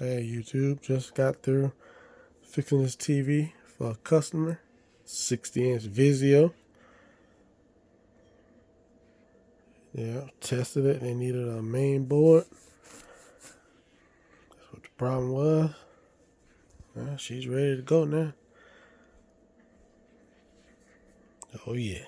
Hey YouTube, just got through fixing this TV for a customer. 60-inch Vizio. Yeah, tested it. They needed a main board. That's what the problem was. She's ready to go now. Oh yeah.